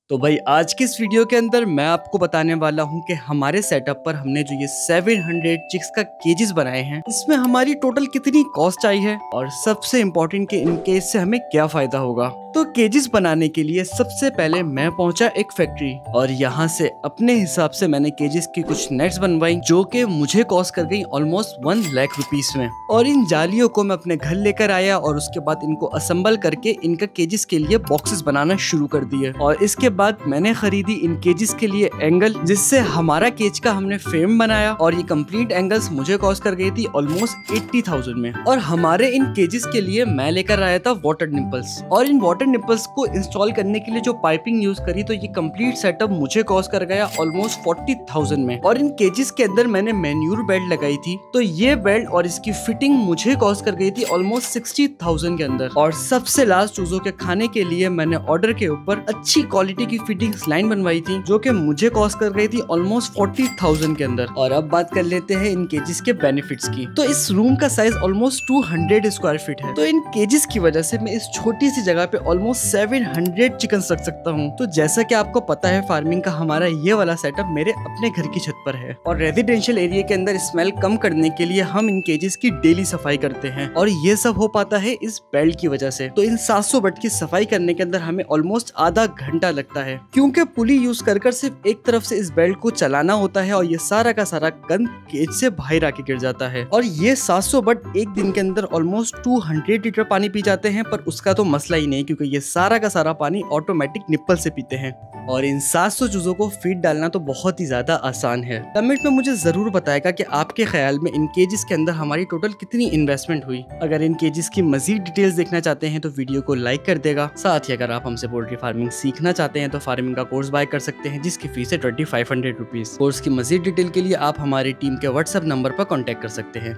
तो भाई आज की इस वीडियो के अंदर मैं आपको बताने वाला हूँ कि हमारे सेटअप पर हमने जो ये 700 चिक्स का केजेस बनाए हैं, इसमें हमारी टोटल कितनी कॉस्ट आई है और सबसे इम्पोर्टेंट कि इन केज से हमें क्या फायदा होगा। तो केजेस बनाने के लिए सबसे पहले मैं पहुंचा एक फैक्ट्री और यहाँ से अपने हिसाब से मैंने केजेस की कुछ नेट्स बनवाई जो कि मुझे कॉस्ट कर गई ऑलमोस्ट 1 लाख रुपीस में। और इन जालियों को मैं अपने घर लेकर आया और उसके बाद इनको असेंबल करके इनका केजेस के लिए बॉक्सेस बनाना शुरू कर दिए। और इसके बाद मैंने खरीदी इन केजेस के लिए एंगल, जिससे हमारा केज का हमने फ्रेम बनाया और ये कंप्लीट एंगल्स मुझे कॉस्ट कर गई थी ऑलमोस्ट 80,000 में। और हमारे इन केजेस के लिए मैं लेकर आया था वाटर निपल्स, और इन वाटर निपल्स को इंस्टॉल करने के लिए जो पाइपिंग यूज करी तो ये कंप्लीट सेटअप मुझे कॉस्ट कर गया ऑलमोस्ट 40,000 में। और इन केजेस के अंदर मैंने मैन्यूर बेल्ट लगाई थी, तो ये बेल्ट और इसकी फिटिंग मुझे कॉस्ट कर गई थी ऑलमोस्ट 60,000 के अंदर। और सबसे लास्ट चूजों के खाने के लिए मैंने ऑर्डर के ऊपर अच्छी क्वालिटी की फिटिंग्स लाइन बनवाई थी जो कि मुझे कॉस्ट कर गई थी ऑलमोस्ट 40,000 के अंदर। और अब बात कर लेते हैं इन केजेस के बेनिफिट्स की। तो इस रूम का साइज ऑलमोस्ट 200 स्क्वायर फीट है, तो इन केजेस की वजह से मैं इस छोटी सी जगह पे ऑलमोस्ट 700 चिकन रख सकता हूँ। तो जैसा कि आपको पता है फार्मिंग का हमारा ये वाला सेटअप मेरे अपने घर की छत पर है, और रेजिडेंशियल एरिया के अंदर स्मेल कम करने के लिए हम इन केजेस की डेली सफाई करते हैं, और ये सब हो पाता है इस बेल्ट की वजह से। तो इन 700 बट की सफाई करने के अंदर हमें ऑलमोस्ट आधा घंटा लगता है, क्योंकि पुली यूज कर सिर्फ एक तरफ से इस बेल्ट को चलाना होता है और ये सारा का सारा गंद केज से बाहर आके गिर जाता है। और ये 700 बट एक दिन के अंदर ऑलमोस्ट 200 लीटर पानी पी जाते हैं, पर उसका तो मसला ही नहीं क्योंकि ये सारा का सारा पानी ऑटोमेटिक निप्पल से पीते हैं। और इन 700 चूजों को फीड डालना तो बहुत ही ज्यादा आसान है। कमेंट में मुझे जरूर बताएगा कि आपके ख्याल में इन केजेस के अंदर हमारी टोटल कितनी इन्वेस्टमेंट हुई। अगर इन केजेस की मजीद डिटेल्स देखना चाहते हैं तो वीडियो को लाइक कर देगा। साथ ही अगर आप हमसे पोल्ट्री फार्मिंग सीखना चाहते हैं तो फार्मिंग का कोर्स बाय कर सकते हैं, जिसकी फीस है 2500 रुपीज। कोर्स की मजीद डिटेल के लिए आप हमारी टीम के व्हाट्सएप नंबर पर कॉन्टेक्ट कर सकते हैं।